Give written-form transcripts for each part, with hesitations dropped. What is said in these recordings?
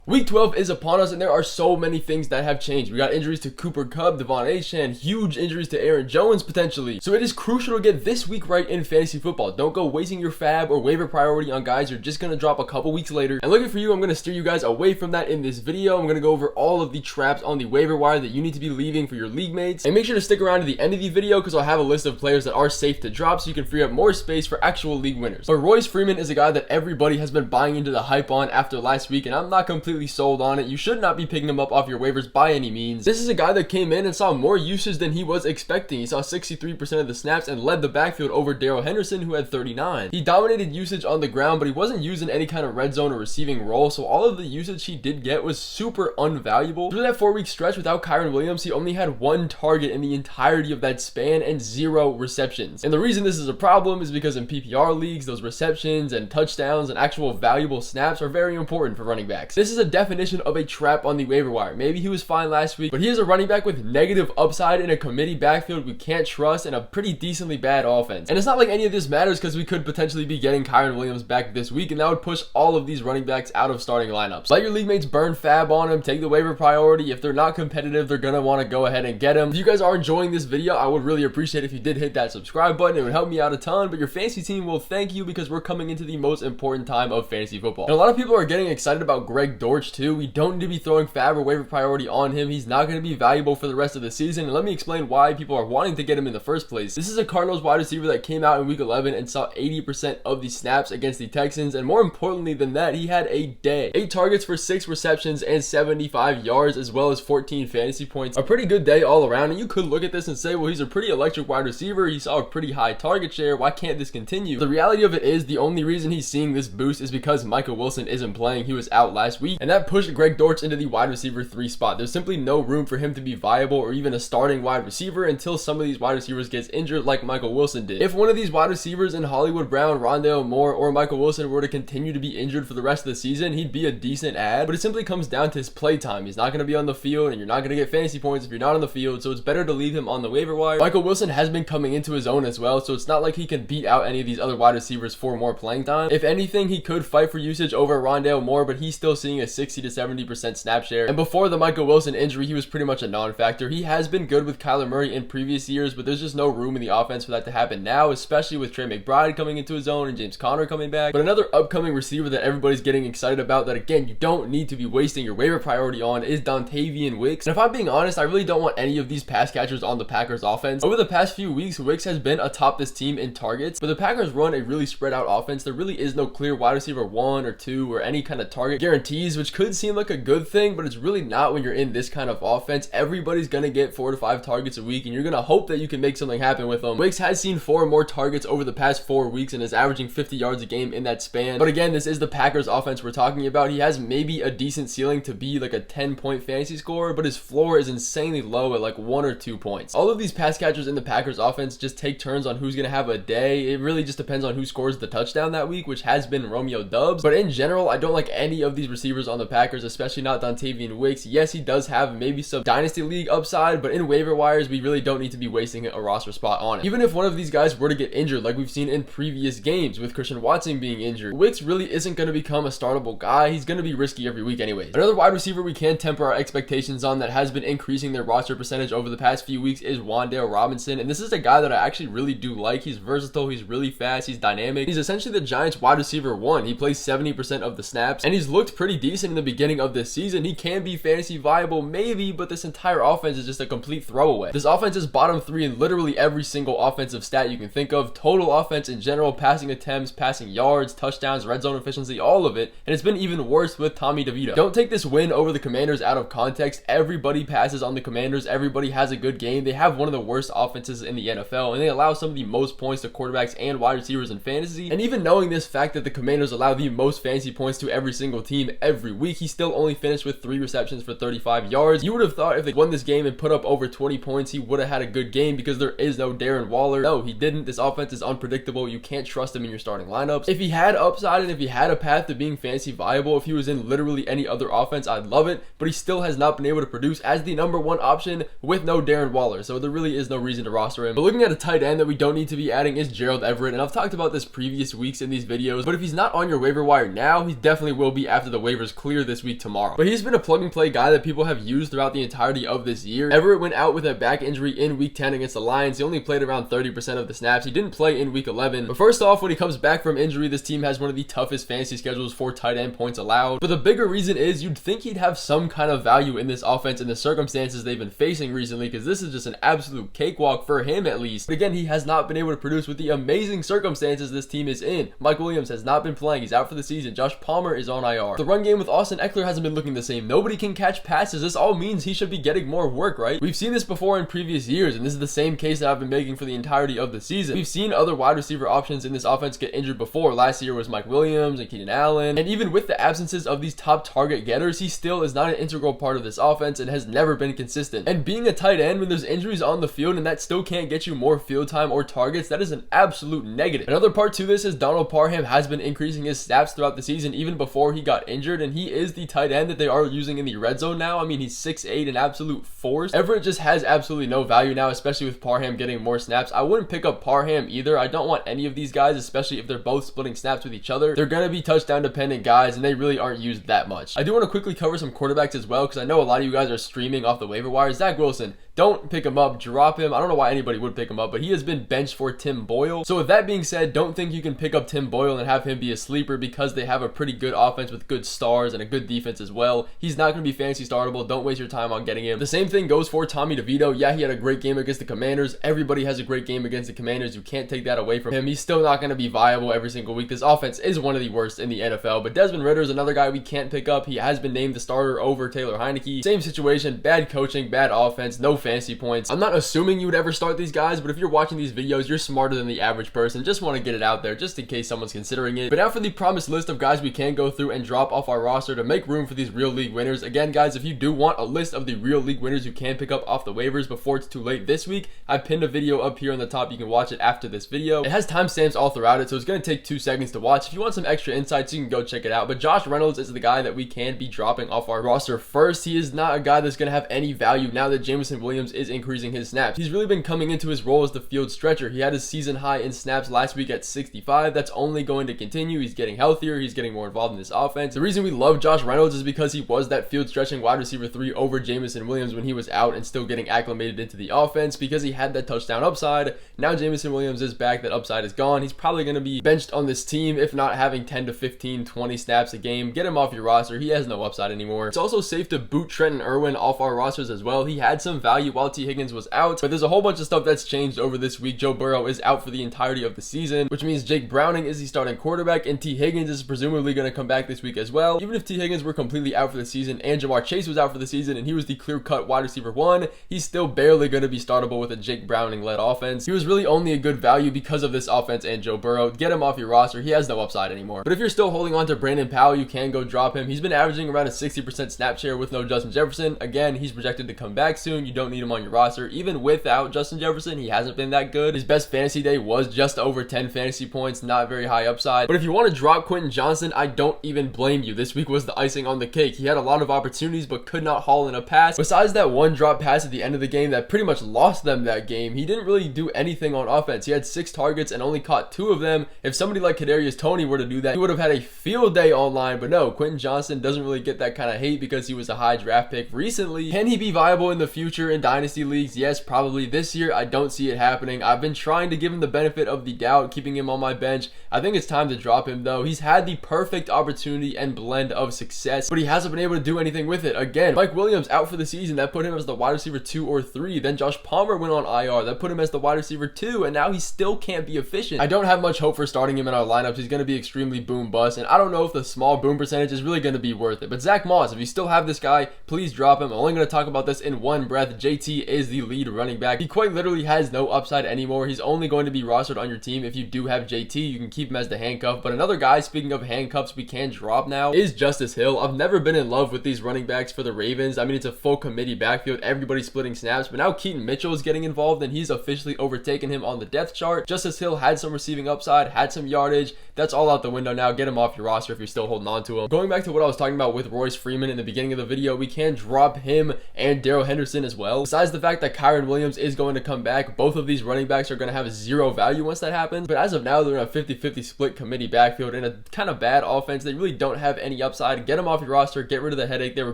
Week 12 is upon us, and there are so many things that have changed. We got injuries to Cooper Kupp, Devon Achane, huge injuries to Aaron Jones potentially. So it is crucial to get this week right in fantasy football. Don't go wasting your fab or waiver priority on guys you're just going to drop a couple weeks later. And looking for you, I'm going to steer you guys away from that in this video. I'm going to go over all of the traps on the waiver wire that you need to be leaving for your league mates. And make sure to stick around to the end of the video because I'll have a list of players that are safe to drop so you can free up more space for actual league winners. But Royce Freeman is a guy that everybody has been buying into the hype on after last week, and I'm not completely sold on it. You should not be picking him up off your waivers by any means. This is a guy that came in and saw more usage than he was expecting. He saw 63% of the snaps and led the backfield over Darrell Henderson, who had 39. He dominated usage on the ground, but he wasn't used in any kind of red zone or receiving role, so all of the usage he did get was super unvaluable. Through that 4-week stretch without Kyren Williams, he only had 1 target in the entirety of that span and 0 receptions. And the reason this is a problem is because in PPR leagues, those receptions and touchdowns and actual valuable snaps are very important for running backs. This is a definition of a trap on the waiver wire. Maybe he was fine last week, but he is a running back with negative upside in a committee backfield we can't trust and a pretty decently bad offense. And it's not like any of this matters because we could potentially be getting Kyren Williams back this week, and that would push all of these running backs out of starting lineups. Let your league mates burn fab on him, take the waiver priority. If they're not competitive, they're gonna want to go ahead and get him. If you guys are enjoying this video, I would really appreciate if you did hit that subscribe button. It would help me out a ton, but your fantasy team will thank you because we're coming into the most important time of fantasy football. And a lot of people are getting excited about Dortch too. We don't need to be throwing fab or waiver priority on him. He's not going to be valuable for the rest of the season, and let me explain why people are wanting to get him in the first place. This is a Cardinals wide receiver that came out in week 11 and saw 80% of the snaps against the Texans, and more importantly than that, he had a day. 8 targets for 6 receptions and 75 yards as well as 14 fantasy points. A pretty good day all around, and you could look at this and say, well, he's a pretty electric wide receiver. He saw a pretty high target share. Why can't this continue? The reality of it is the only reason he's seeing this boost is because Michael Wilson isn't playing. He was out last week, and that pushed Dortch into the wide receiver 3 spot. There's simply no room for him to be viable or even a starting wide receiver until some of these wide receivers gets injured like Michael Wilson did. If one of these wide receivers in Hollywood Brown, Rondale Moore, or Michael Wilson were to continue to be injured for the rest of the season, he'd be a decent add, but it simply comes down to his play time. He's not going to be on the field, and you're not going to get fantasy points if you're not on the field, so it's better to leave him on the waiver wire. Michael Wilson has been coming into his own as well, so it's not like he can beat out any of these other wide receivers for more playing time. If anything, he could fight for usage over Rondale Moore, but he's still seeing a 60 to 70% snap share. And before the Michael Wilson injury, he was pretty much a non-factor. He has been good with Kyler Murray in previous years, but there's just no room in the offense for that to happen now, especially with Trey McBride coming into his own and James Conner coming back. But another upcoming receiver that everybody's getting excited about that, again, you don't need to be wasting your waiver priority on is Dontayvion Wicks. And if I'm being honest, I really don't want any of these pass catchers on the Packers offense. Over the past few weeks, Wicks has been atop this team in targets, but the Packers run a really spread out offense. There really is no clear wide receiver 1 or 2 or any kind of target guarantees, which could seem like a good thing, but it's really not when you're in this kind of offense. Everybody's going to get 4 to 5 targets a week, and you're going to hope that you can make something happen with them. Wicks has seen 4 more targets over the past 4 weeks and is averaging 50 yards a game in that span. But again, this is the Packers offense we're talking about. He has maybe a decent ceiling to be like a 10-point fantasy scorer, but his floor is insanely low at like 1 or 2 points. All of these pass catchers in the Packers offense just take turns on who's going to have a day. It really just depends on who scores the touchdown that week, which has been Romeo Doubs. But in general, I don't like any of these receivers on the Packers, especially not Dontayvion Wicks. Yes, he does have maybe some dynasty league upside, but in waiver wires, we really don't need to be wasting a roster spot on it. Even if one of these guys were to get injured, like we've seen in previous games with Christian Watson being injured, Wicks really isn't going to become a startable guy. He's going to be risky every week anyways. Another wide receiver we can temper our expectations on that has been increasing their roster percentage over the past few weeks is Wandale Robinson, and this is a guy that I actually really do like. He's versatile, he's really fast, he's dynamic. He's essentially the Giants wide receiver 1. He plays 70% of the snaps, and he's looked pretty decent in the beginning of this season. He can be fantasy viable maybe, but this entire offense is just a complete throwaway. This offense is bottom 3 in literally every single offensive stat you can think of. Total offense in general, passing attempts, passing yards, touchdowns, red zone efficiency, all of it. And it's been even worse with Tommy DeVito. Don't take this win over the Commanders out of context. Everybody passes on the Commanders. Everybody has a good game. They have one of the worst offenses in the NFL, and they allow some of the most points to quarterbacks and wide receivers in fantasy. And even knowing this fact that the Commanders allow the most fantasy points to every single team every week, he still only finished with 3 receptions for 35 yards. You would have thought if they won this game and put up over 20 points, he would have had a good game because there is no Darren Waller. No, he didn't. This offense is unpredictable. You can't trust him in your starting lineups. If he had upside and if he had a path to being fantasy viable, if he was in literally any other offense, I'd love it, but he still has not been able to produce as the number 1 option with no Darren Waller, so there really is no reason to roster him. But looking at a tight end that we don't need to be adding is Gerald Everett, and I've talked about this previous weeks in these videos, but if he's not on your waiver wire now, he definitely will be after the waivers waivers clear this week tomorrow. But he's been a plug and play guy that people have used throughout the entirety of this year. Everett went out with a back injury in week 10 against the Lions. He only played around 30% of the snaps. He didn't play in week 11. But first off, when he comes back from injury, this team has one of the toughest fantasy schedules for tight end points allowed. But the bigger reason is you'd think he'd have some kind of value in this offense in the circumstances they've been facing recently, because this is just an absolute cakewalk for him at least. But again, he has not been able to produce with the amazing circumstances this team is in. Mike Williams has not been playing. He's out for the season. Josh Palmer is on IR. The run game with Austin Eckler hasn't been looking the same. Nobody can catch passes. This all means he should be getting more work, right? We've seen this before in previous years, and this is the same case that I've been making for the entirety of the season. We've seen other wide receiver options in this offense get injured before. Last year was Mike Williams and Keenan Allen. And even with the absences of these top target getters, he still is not an integral part of this offense and has never been consistent. And being a tight end when there's injuries on the field and that still can't get you more field time or targets, that is an absolute negative. Another part to this is Donald Parham has been increasing his snaps throughout the season even before he got injured, and he is the tight end that they are using in the red zone now. I mean, he's 6'8", an absolute force. Everett just has absolutely no value now, especially with Parham getting more snaps. I wouldn't pick up Parham either. I don't want any of these guys, especially if they're both splitting snaps with each other. They're going to be touchdown dependent guys, and they really aren't used that much. I do want to quickly cover some quarterbacks as well, because I know a lot of you guys are streaming off the waiver wire. Zach Wilson, don't pick him up, drop him. I don't know why anybody would pick him up, but he has been benched for Tim Boyle. So with that being said, don't think you can pick up Tim Boyle and have him be a sleeper, because they have a pretty good offense with good stars and a good defense as well. He's not going to be fantasy startable. Don't waste your time on getting him. The same thing goes for Tommy DeVito. Yeah, he had a great game against the Commanders. Everybody has a great game against the Commanders. You can't take that away from him. He's still not going to be viable every single week. This offense is one of the worst in the NFL, but Desmond Ridder is another guy we can't pick up. He has been named the starter over Taylor Heineke. Same situation, bad coaching, bad offense, no fantasy points. I'm not assuming you would ever start these guys, but if you're watching these videos, you're smarter than the average person. Just want to get it out there just in case someone's considering it. But now for the promised list of guys we can go through and drop off our roster to make room for these real league winners. Again, guys, if you do want a list of the real league winners you can pick up off the waivers before it's too late this week, I pinned a video up here on the top. You can watch it after this video. It has timestamps all throughout it, so it's going to take 2 seconds to watch. If you want some extra insights, you can go check it out. But Josh Reynolds is the guy that we can be dropping off our roster first. He is not a guy that's going to have any value now that Jameson Williams is increasing his snaps. He's really been coming into his role as the field stretcher. He had his season high in snaps last week at 65. That's only going to continue. He's getting healthier. He's getting more involved in this offense. The reason we love Josh Reynolds is because he was that field stretching wide receiver 3 over Jameson Williams when he was out and still getting acclimated into the offense, because he had that touchdown upside. Now Jameson Williams is back. That upside is gone. He's probably going to be benched on this team, if not having 10 to 15, 20 snaps a game. Get him off your roster. He has no upside anymore. It's also safe to boot Trenton Irwin off our rosters as well. He had some value while T. Higgins was out, but there's a whole bunch of stuff that's changed over this week. Joe Burrow is out for the entirety of the season, which means Jake Browning is the starting quarterback, and T. Higgins is presumably going to come back this week as well. Even if T. Higgins were completely out for the season and Jamar Chase was out for the season and he was the clear-cut wide receiver 1, he's still barely going to be startable with a Jake Browning-led offense. He was really only a good value because of this offense and Joe Burrow. Get him off your roster. He has no upside anymore. But if you're still holding on to Brandon Powell, you can go drop him. He's been averaging around a 60% snap share with no Justin Jefferson. Again, he's projected to come back soon. You don't need him on your roster. Even without Justin Jefferson, he hasn't been that good. His best fantasy day was just over 10 fantasy points, not very high upside. But if you want to drop Quentin Johnson, I don't even blame you. This week was the icing on the cake. He had a lot of opportunities but could not haul in a pass. Besides that one drop pass at the end of the game that pretty much lost them that game, he didn't really do anything on offense. He had 6 targets and only caught 2 of them. If somebody like Kadarius Toney were to do that, he would have had a field day online. But no, Quentin Johnson doesn't really get that kind of hate because he was a high draft pick recently. Can he be viable in the future in dynasty leagues? Yes, probably. This year, I don't see it happening. I've been trying to give him the benefit of the doubt, keeping him on my bench. I think it's time to drop him though. He's had the perfect opportunity and blend of success, but he hasn't been able to do anything with it. Again, Mike Williams out for the season. That put him as the wide receiver 2 or 3. Then Josh Palmer went on IR. That put him as the wide receiver 2, and now he still can't be efficient. I don't have much hope for starting him in our lineups. He's going to be extremely boom bust, and I don't know if the small boom percentage is really going to be worth it. But Zach Moss, if you still have this guy, please drop him. I'm only going to talk about this in one breath. JT is the lead running back. He quite literally has no upside anymore. He's only going to be rostered on your team if you do have JT. You can keep him as the handcuff. But another guy, speaking of handcuffs, we can drop now is Justice Hill. I've never been in love with these running backs for the Ravens. I mean, it's a full committee backfield. Everybody's splitting snaps, but now Keaton Mitchell is getting involved and he's officially overtaken him on the depth chart. Justice Hill had some receiving upside, had some yardage. That's all out the window now. Get him off your roster if you're still holding on to him. Going back to what I was talking about with Royce Freeman in the beginning of the video, we can drop him and Darrell Henderson as well. well. Besides the fact that Kyren Williams is going to come back, both of these running backs are going to have zero value once that happens. But as of now, they're in a 50-50 split committee backfield in a kind of bad offense. They really don't have any upside. Get them off your roster, get rid of the headache. They were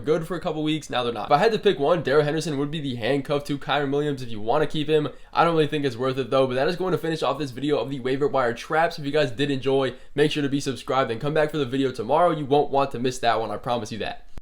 good for a couple weeks, now they're not. If I had to pick one, Darrell Henderson would be the handcuff to Kyren Williams if you want to keep him. I don't really think it's worth it though, but that is going to finish off this video of the waiver wire traps. If you guys did enjoy, make sure to be subscribed and come back for the video tomorrow. You won't want to miss that one, I promise you that.